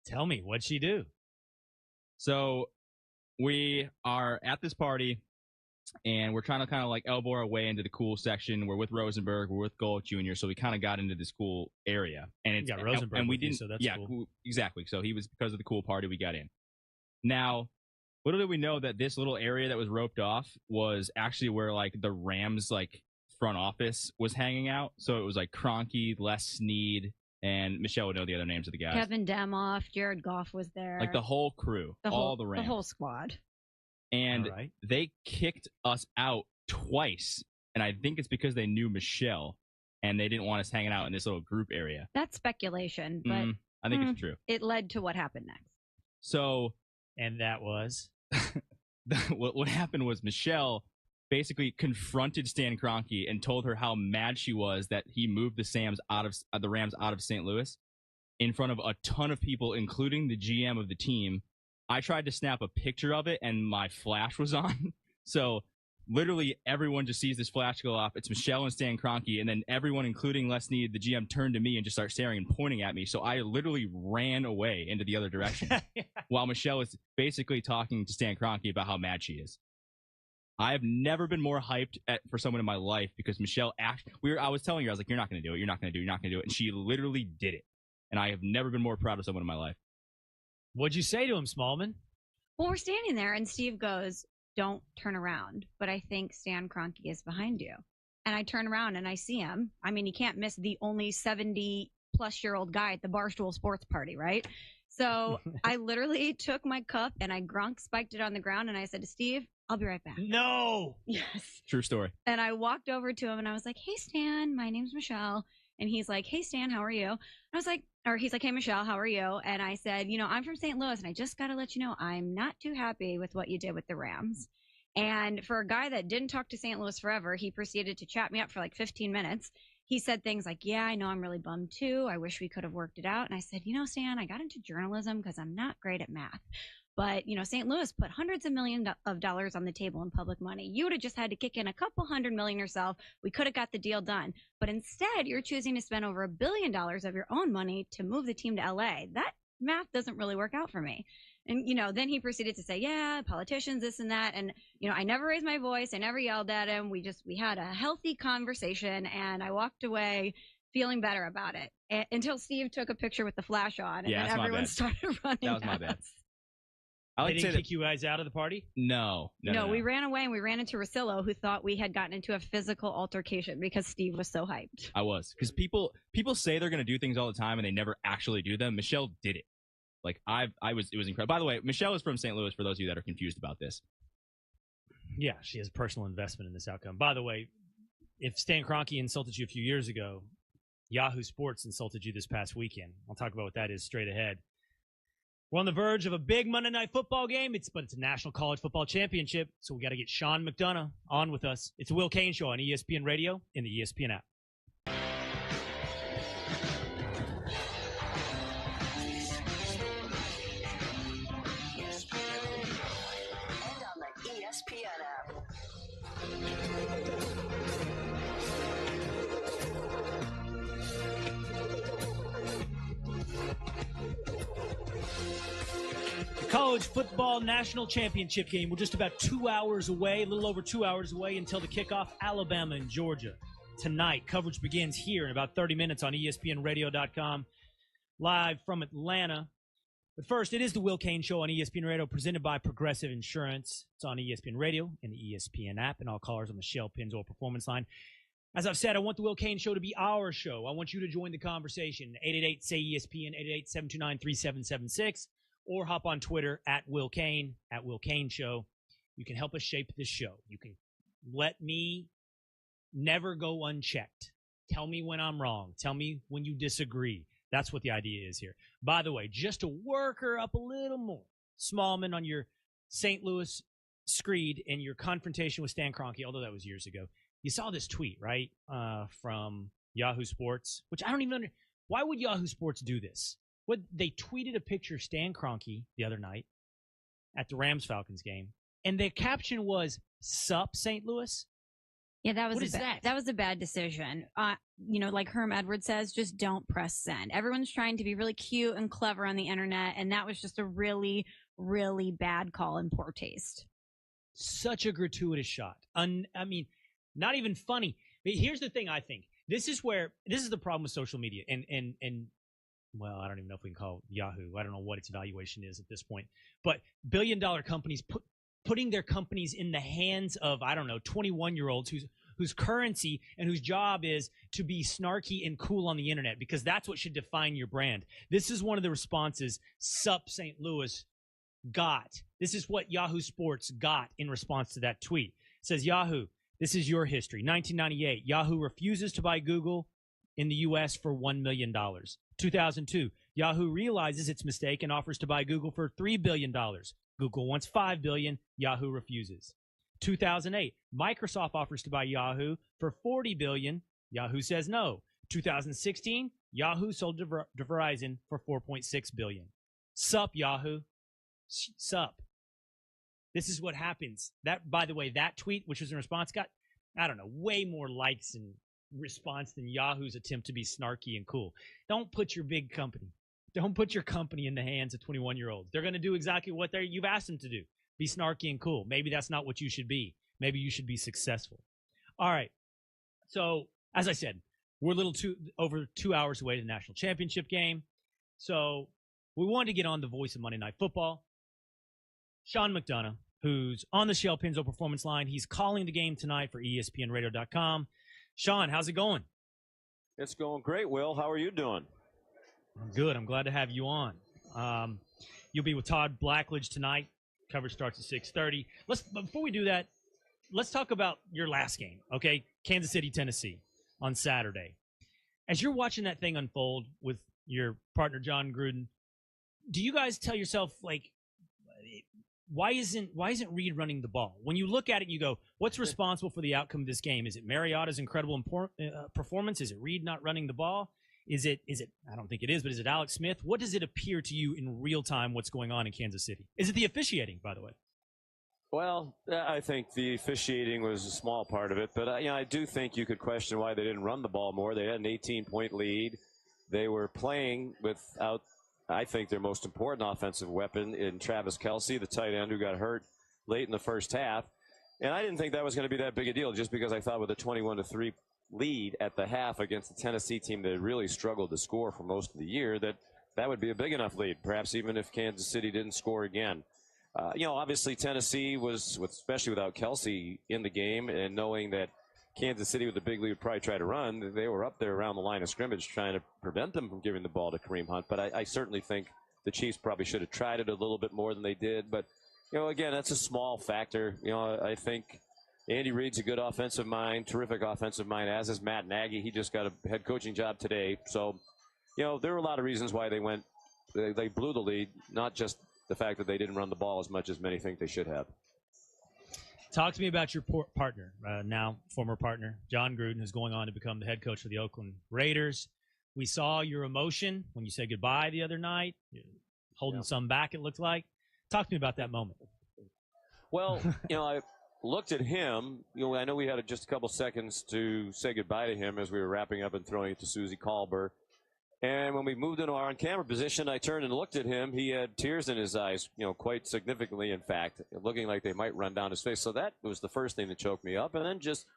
Tell me, what'd she do? So we are at this party, and we're trying to kind of like elbow our way into the cool section. We're with Rosenberg, we're with Gold Jr., so we kind of got into this cool area. And it's Rosenberg, and we with didn't. You, so that's cool. Exactly. So he was because of the cool party we got in. Now, little did we know that this little area that was roped off was actually where like the Rams front office was hanging out. So it was like Kroenke, Les Snead, and Michelle would know the other names of the guys. Kevin Demoff, Jared Goff was there. Like the whole crew, all the Rams. The whole squad. And they kicked us out twice. And I think it's because they knew Michelle and they didn't want us hanging out in this little group area. That's speculation, but I think it's true. It led to what happened next. So, and that was what happened was Michelle basically confronted Stan Kroenke and told her how mad she was that he moved the Rams out of St. Louis in front of a ton of people, including the GM of the team. I tried to snap a picture of it, and my flash was on. So literally everyone just sees this flash go off. It's Michelle and Stan Kroenke, and then everyone, including Les Snead, the GM, turned to me and just started staring and pointing at me. So I literally ran away into the other direction while Michelle is basically talking to Stan Kroenke about how mad she is. I have never been more hyped for someone in my life because Michelle I was telling her, I was like, you're not going to do it. You're not going to do it. You're not going to do it. And she literally did it. And I have never been more proud of someone in my life. What'd you say to him, Smallman? Well, we're standing there, and Steve goes, don't turn around. But I think Stan Kroenke is behind you. And I turn around, and I see him. I mean, you can't miss the only 70-plus-year-old guy at the Barstool Sports Party, right? So I literally took my cup, and I Gronk spiked it on the ground, and I said to Steve, I'll be right back. No. Yes. True story. And I walked over to him, and I was like, hey, Stan, my name's Michelle. And he's like, hey, Stan, how are you? And I was like, he's like, hey, Michelle, how are you? And I said, I'm from St. Louis, and I just got to let you know, I'm not too happy with what you did with the Rams. And for a guy that didn't talk to St. Louis forever, he proceeded to chat me up for like 15 minutes. He said things like, yeah, I know I'm really bummed too. I wish we could have worked it out. And I said, Stan, I got into journalism because I'm not great at math. But, St. Louis put hundreds of millions of dollars on the table in public money. You would have just had to kick in a couple $100 million yourself. We could have got the deal done. But instead, you're choosing to spend over $1 billion of your own money to move the team to L.A. That math doesn't really work out for me. And, then he proceeded to say, yeah, politicians, this and that. And, I never raised my voice. I never yelled at him. We had a healthy conversation, and I walked away feeling better about it until Steve took a picture with the flash on, and then everyone started running. That was my bad. They didn't kick you guys out of the party? No. We ran away, and we ran into Rosillo, who thought we had gotten into a physical altercation because Steve was so hyped. I was, because people say they're going to do things all the time, and they never actually do them. Michelle did it. Like it was incredible. By the way, Michelle is from St. Louis, for those of you that are confused about this. Yeah, she has personal investment in this outcome. By the way, if Stan Kroenke insulted you a few years ago, Yahoo Sports insulted you this past weekend. I'll talk about what that is straight ahead. We're on the verge of a big Monday Night Football game, but it's a National College Football Championship, so we got to get Sean McDonough on with us. It's the Will Cain Show on ESPN Radio and the ESPN app. And on the ESPN app. College football national championship game. We're just about 2 hours away, a little over 2 hours away until the kickoff. Alabama and Georgia tonight. Coverage begins here in about 30 minutes on ESPNradio.com, live from Atlanta. But first, it is the Will Cain Show on ESPN Radio, presented by Progressive Insurance. It's on ESPN Radio and the ESPN app, and all callers on the Shell Pennzoil Performance Line. As I've said, I want the Will Cain Show to be our show. I want you to join the conversation. 888-SAY-ESPN, 888-729-3776. Or hop on Twitter at Will Cain Show. You can help us shape this show. You can let me never go unchecked. Tell me when I'm wrong. Tell me when you disagree. That's what the idea is here. By the way, just to work her up a little more, Smallman, on your St. Louis screed and your confrontation with Stan Kroenke, although that was years ago, you saw this tweet, right, from Yahoo Sports, which I don't even understand. Why would Yahoo Sports do this? They tweeted a picture of Stan Kroenke the other night at the Rams-Falcons game, and the caption was, "Sup, St. Louis?" Yeah, that was What is that? That was a bad decision. Like Herm Edwards says, just don't press send. Everyone's trying to be really cute and clever on the internet, and that was just a really, really bad call and poor taste. Such a gratuitous shot. Not even funny. But here's the thing, I think. This is the problem with social media, and well, I don't even know if we can call Yahoo. I don't know what its valuation is at this point. But billion-dollar companies putting their companies in the hands of, 21-year-olds whose currency and whose job is to be snarky and cool on the internet, because that's what should define your brand. This is one of the responses Sup St. Louis got. This is what Yahoo Sports got in response to that tweet. It says, Yahoo, this is your history. 1998, Yahoo refuses to buy Google in the U.S. for $1 million. 2002, Yahoo realizes its mistake and offers to buy Google for $3 billion. Google wants $5 billion. Yahoo refuses. 2008, Microsoft offers to buy Yahoo for $40 billion. Yahoo says no. 2016, Yahoo sold to Verizon for $4.6 billion. Sup, Yahoo. Sup. This is what happens. That, by the way, that tweet, which was in response, got, I don't know, way more likes and response than Yahoo's attempt to be snarky and cool. Don't put your big company. Don't put your company in the hands of 21-year-olds. They're going to do exactly what you've asked them to do. Be snarky and cool. Maybe that's not what you should be. Maybe you should be successful. All right. So, as I said, we're over 2 hours away to the national championship game. So, we wanted to get on the voice of Monday Night Football, Sean McDonough, who's on the Shell Pennzoil Performance Line. He's calling the game tonight for ESPNRadio.com. Sean, how's it going? It's going great, Will. How are you doing? Good. I'm glad to have you on. You'll be with Todd Blackledge tonight. Coverage starts at 6:30. Before we do that, let's talk about your last game, okay? Kansas City, Tennessee on Saturday. As you're watching that thing unfold with your partner, John Gruden, do you guys tell yourself, like, why isn't Reed running the ball? When you look at it, you go, what's responsible for the outcome of this game? Is it Mariota's incredible performance? Is it Reed not running the ball? Is it, I don't think it is, but is it Alex Smith? What does it appear to you in real time what's going on in Kansas City? Is it the officiating, by the way? Well, I think the officiating was a small part of it, but I do think you could question why they didn't run the ball more. They had an 18-point lead. They were playing without, I think, their most important offensive weapon in Travis Kelce, the tight end who got hurt late in the first half. And I didn't think that was going to be that big a deal, just because I thought with a 21-3 lead at the half against the Tennessee team that had really struggled to score for most of the year, that would be a big enough lead, perhaps even if Kansas City didn't score again. Obviously Tennessee was, especially without Kelce in the game, and knowing that Kansas City with the big lead would probably try to run, they were up there around the line of scrimmage trying to prevent them from giving the ball to Kareem Hunt. But I certainly think the Chiefs probably should have tried it a little bit more than they did. But, again, that's a small factor. I think Andy Reid's a good offensive mind, terrific offensive mind, as is Matt Nagy. He just got a head coaching job today. So, there were a lot of reasons why they blew the lead, not just the fact that they didn't run the ball as much as many think they should have. Talk to me about your partner, now former partner, John Gruden, who's going on to become the head coach of the Oakland Raiders. We saw your emotion when you said goodbye the other night, holding some back, it looked like. Talk to me about that moment. Well, I looked at him. I know we had just a couple seconds to say goodbye to him as we were wrapping up and throwing it to Susie Colbert. And when we moved into our on-camera position, I turned and looked at him. He had tears in his eyes, quite significantly, in fact, looking like they might run down his face. So that was the first thing that choked me up. And then just,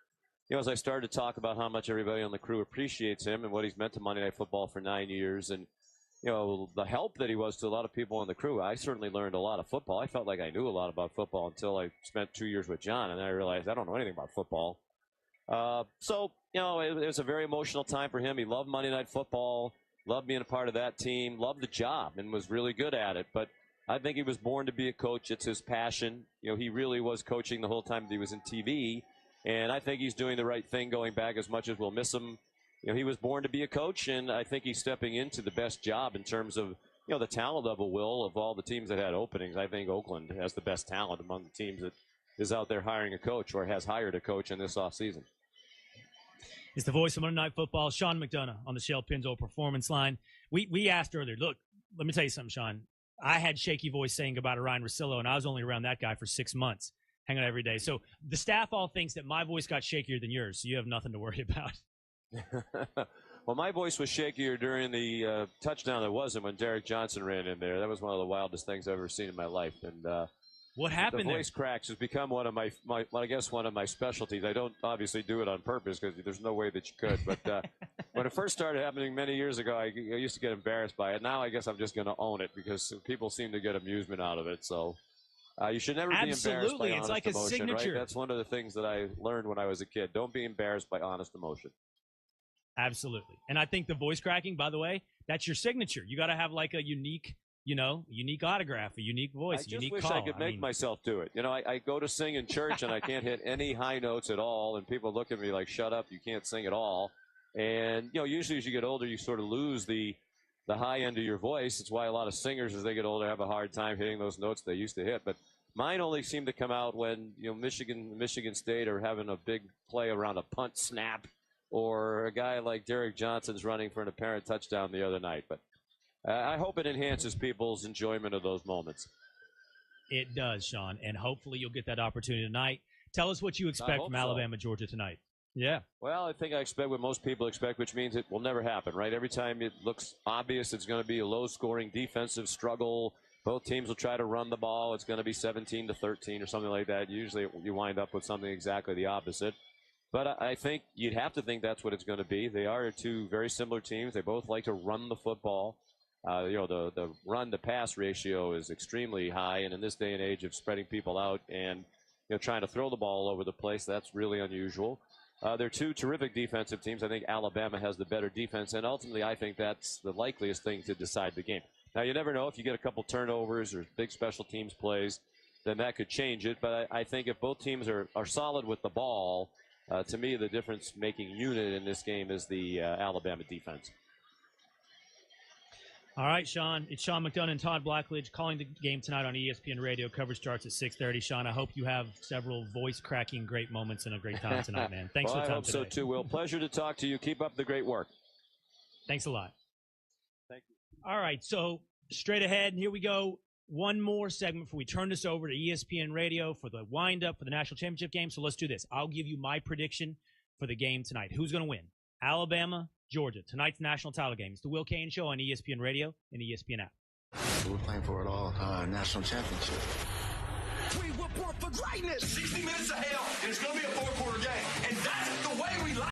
as I started to talk about how much everybody on the crew appreciates him and what he's meant to Monday Night Football for 9 years, and, the help that he was to a lot of people on the crew, I certainly learned a lot of football. I felt like I knew a lot about football until I spent 2 years with John, and then I realized I don't know anything about football. So, it was a very emotional time for him. He loved Monday Night Football. Loved being a part of that team, loved the job, and was really good at it. But I think he was born to be a coach. It's his passion. He really was coaching the whole time that he was in TV, and I think he's doing the right thing going back, as much as we'll miss him. He was born to be a coach, and I think he's stepping into the best job in terms of, the talent level, Will, of all the teams that had openings. I think Oakland has the best talent among the teams that is out there hiring a coach or has hired a coach in this offseason. It's the voice of Monday Night Football, Sean McDonough, on the Shell Pennzoil Performance Line. We asked earlier, look, let me tell you something, Sean. I had shaky voice saying goodbye to Ryan Russillo, and I was only around that guy for 6 months, hanging out every day. So the staff all thinks that my voice got shakier than yours, so you have nothing to worry about. Well, my voice was shakier during the touchdown that wasn't when Derek Johnson ran in there. That was one of the wildest things I've ever seen in my life. And what happened the voice cracks has become one of my I guess one of my specialties. I don't obviously do it on purpose because there's no way that you could. But when it first started happening many years ago, I used to get embarrassed by it. Now I guess I'm just going to own it because people seem to get amusement out of it. So you should never be embarrassed by honest like emotion, a signature. right? That's one of the things that I learned when I was a kid. Don't be embarrassed by honest emotion. Absolutely. And I think the voice cracking, by the way, that's your signature. You got to have like a unique autograph, a unique voice, a unique call. I just wish I could make myself do it. I go to sing in church and I can't hit any high notes at all, and people look at me like, shut up, you can't sing at all. And, usually as you get older, you sort of lose the high end of your voice. It's why a lot of singers, as they get older, have a hard time hitting those notes they used to hit. But Mine only seem to come out when Michigan State are having a big play around a punt snap, or a guy like Derek Johnson's running for an apparent touchdown the other night. But I hope it enhances people's enjoyment of those moments. It does, Sean, and hopefully you'll get that opportunity tonight. Tell us what you expect from Alabama, Georgia tonight. Yeah. Well, I think I expect what most people expect, which means it will never happen, right? Every time it looks obvious it's going to be a low-scoring defensive struggle. Both teams will try to run the ball. It's going to be 17-13 or something like that. Usually you wind up with something exactly the opposite. But I think you'd have to think that's what it's going to be. They are two very similar teams. They both like to run the football. The run-to-pass ratio is extremely high, and in this day and age of spreading people out and trying to throw the ball all over the place, that's really unusual. They're two terrific defensive teams. I think Alabama has the better defense, and ultimately I think that's the likeliest thing to decide the game. Now, you never know. If you get a couple turnovers or big special teams plays, then that could change it. But I think if both teams are solid with the ball, to me the difference-making unit in this game is the Alabama defense. All right, Sean. It's Sean McDonough and Todd Blackledge calling the game tonight on ESPN Radio. Coverage starts at 6:30. Sean, I hope you have several voice-cracking great moments and a great time tonight, man. Thanks for the time I hope today. so, too, Will. Pleasure to talk to you. Keep up the great work. Thanks a lot. Thank you. All right, so straight ahead, here we go. One more segment before we turn this over to ESPN Radio for the wind-up for the national championship game. So let's do this. I'll give you my prediction for the game tonight. Who's going to win? Alabama, Georgia. Tonight's national title game. It's the Will Cain Show on ESPN Radio and ESPN app. We're playing for it all. National championship. We were born for greatness. 60 minutes of hell, and it's going to be a four-quarter game. And that's the way we like